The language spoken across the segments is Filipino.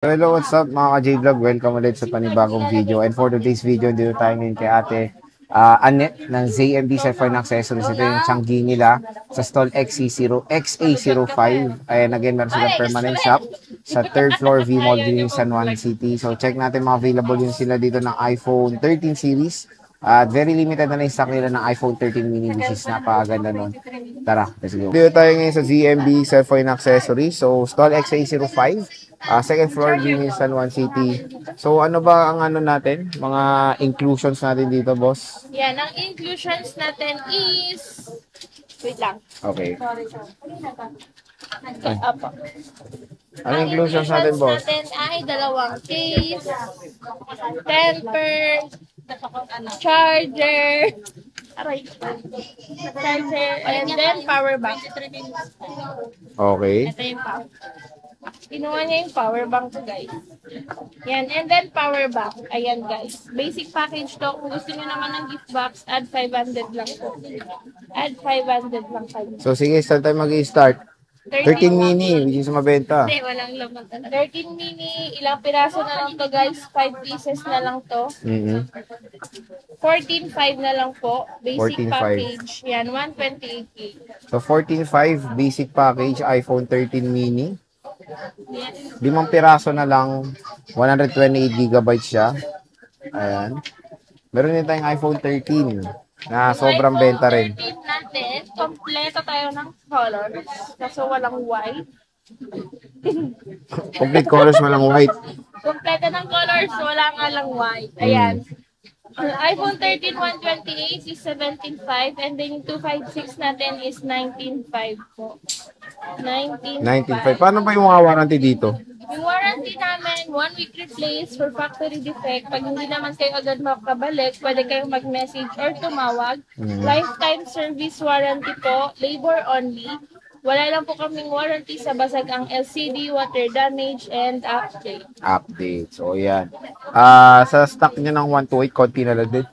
Hello, what's up mga ka-J-Vlog? Welcome ulit sa panibagong video. And for today's video, dito tayo ngayon kay ate Annette ng ZMB Cellphone Accessories. Ito yung Changi nila sa stall XA05. Ayan, again, meron silang permanent shop sa 3rd floor V Mall din San Juan City. So, check natin mga available yun sila dito ng iPhone 13 series. At very limited na stock nila ng iPhone 13 mini, which is napakaganda nun. Tara, let's go. Dito tayo ngayon sa ZMB Cellphone Accessories. So, stall XA05. Second floor din San Juan City. So, ano ba ang ano natin? Mga inclusions natin dito, boss? Yan, ang inclusions natin is... Wait lang. Okay. Apo. Ano inclusions natin, boss? Natin ay dalawang case, temper, charger, and then power bank. Okay. Ito yung power. Kinuha niya yung power bank to, guys. Yan, and then power bank. Ayan, guys. Basic package to. Kung gusto niyo naman ng gift box, add 500 lang po. Add 500 lang kayo. So, sige, saan tayo mag-i-start? 13 mini, which is mabenta. Hindi, walang laman talaga. 13 mini, ilang piraso na lang to, guys. 5 pieces na lang to. 14.5 na lang po. Basic 14.5. package. Yan, 128K. So, 14.5 basic package, iPhone 13 mini. 5 piraso na lang, 128 gigabytes siya. Ayan. Meron din tayong iPhone 13 na sobrang benta rin. iPhone 13 natin, kompleto tayo ng colors. Kaso walang white. Complete colors, walang white. Kompleto ng colors, wala nga lang white. Ayan. iPhone 13 128 is 17.5 and then yung 256 natin is 19.5 po. 19.5. Paano ba yung mga warranty dito? Yung warranty namin, 1 week replace for factory defect. Pag hindi naman kayo agad makabalik, pwede kayong mag-message or tumawag. Lifetime service warranty po, labor only. Wala lang po kaming warranty sa basag ang LCD, water damage, and update. Update. So, yan. Sa stock niya ng 128, konti na lang din.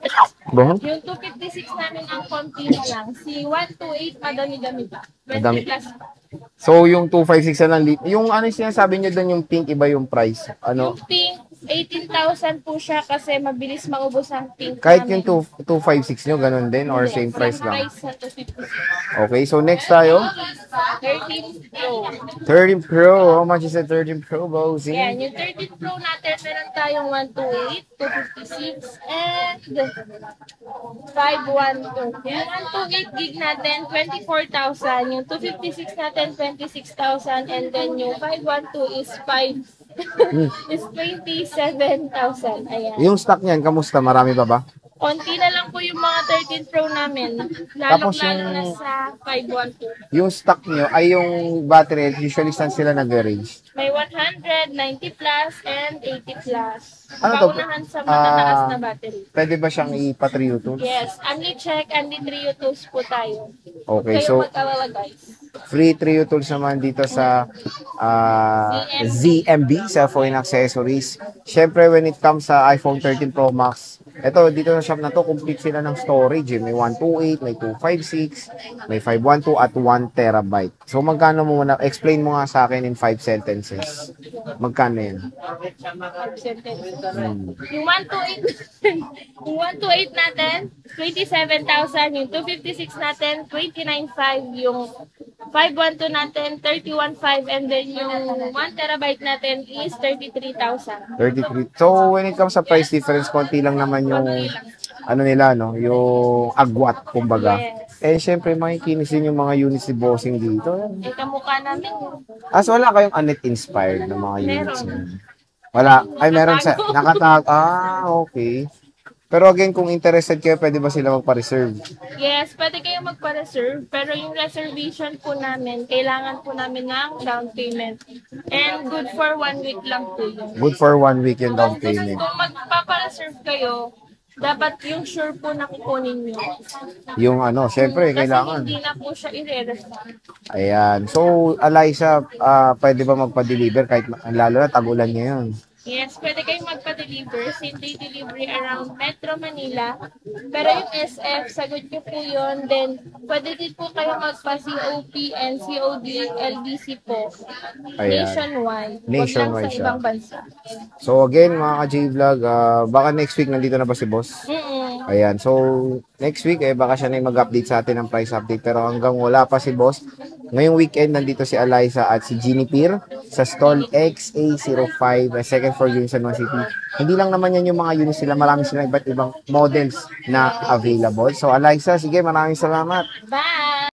Bon? Yung 256 namin ang konti na lang. Si 128, madami-dami pa. 20 plus pa. So, yung 256 na lang. Yung ano sinasabi niyo doon, yung pink, iba yung price. Ano? Yung pink, 18,000 po siya kasi mabilis maubos ang pink Kahit namin. yung 256 nyo, ganun din? Or same price lang? Price sa 256. Okay, so next tayo. 13 Pro. 13 Pro. How much is the 13 Pro, bossy? Yan, yung 13 Pro natin, meron tayong 128, 256, and 512. Yung 128 gig natin, 24,000. Yung 256 natin, 26,000. And then yung 512 is 5 is 27,000. Ayan. Yung stock niyan, kamusta? Marami pa ba? Konti na lang po yung mga 13 Pro namin. Tapos Lalo yung- na sa 512. Yung stock nyo, ay yung battery, usually saan sila nag-range? May 100, 90 plus, and 80 plus. Ano to? Paunahan sa matataas na battery. Pwede ba siyang ipa-3 tools? Yes, only check, only 3 tools po tayo. Okay, Kayo so mag-alala, guys. free 3 tools naman dito sa ZMB, Cellphone Accessories. Siyempre, when it comes sa iPhone 13 Pro Max, ito, dito sa shop na to, complete sila ng storage. May 128, may 256, may 512 at 1 terabyte. So, magkano mo muna? Explain mo nga sa akin in 5 sentences. Magkano yan? 5 sentences. Yung 128, yung 128 natin, 27,000. Yung 256 natin, 29,500. Yung 512 natin, 31,500. And then yung 1 terabyte natin is 33,000. 33. So, when it comes sa price difference, konti lang naman yung ano nila, no? Yung agwat, kumbaga. Yes. Eh, syempre, makikinis din yung mga units ni Bossing dito. Eh, kamukha namin. So wala kayong Annette-inspired na mga units? Meron. Wala. Ay, meron sa... Nakatag. Okay. Pero again, kung interested kayo, pwede ba sila magpa-reserve? Yes, pwede kayo magpa-reserve. Pero yung reservation po namin, kailangan po namin ng down payment. And good for 1 week lang po yun. Good for 1 week yung down payment. Kung magpapa-reserve kayo, dapat yung sure po na kukunin nyo. Yung ano, syempre, Kasi kailangan. hindi na po siya i-refund. Ayan. So, Eliza, pwede ba magpa-deliver kahit lalo na tag-ulan ngayon? Yes, pwede kayong magpa-deliver deliver, same day delivery around Metro Manila. Pero yung SF, sagot nyo po yun. Then, pwede din po kayo magpa-COP and COD LBC po. Ayan. Nationwide. Huwag lang Nationwide sa siya. ibang bansa. So again, mga ka-J-Vlog, baka next week nandito na ba si boss? Ayan, so next week baka siya na yung mag-update sa atin ng price update, pero hanggang wala pa si boss. Ngayong weekend nandito si Eliza at si Ginny Peer sa stall XA05, second floor unit sa San Juan City. Hindi lang naman yan yung mga units nila, marami silang iba't ibang models na available. So Eliza, sige, maraming salamat. Bye!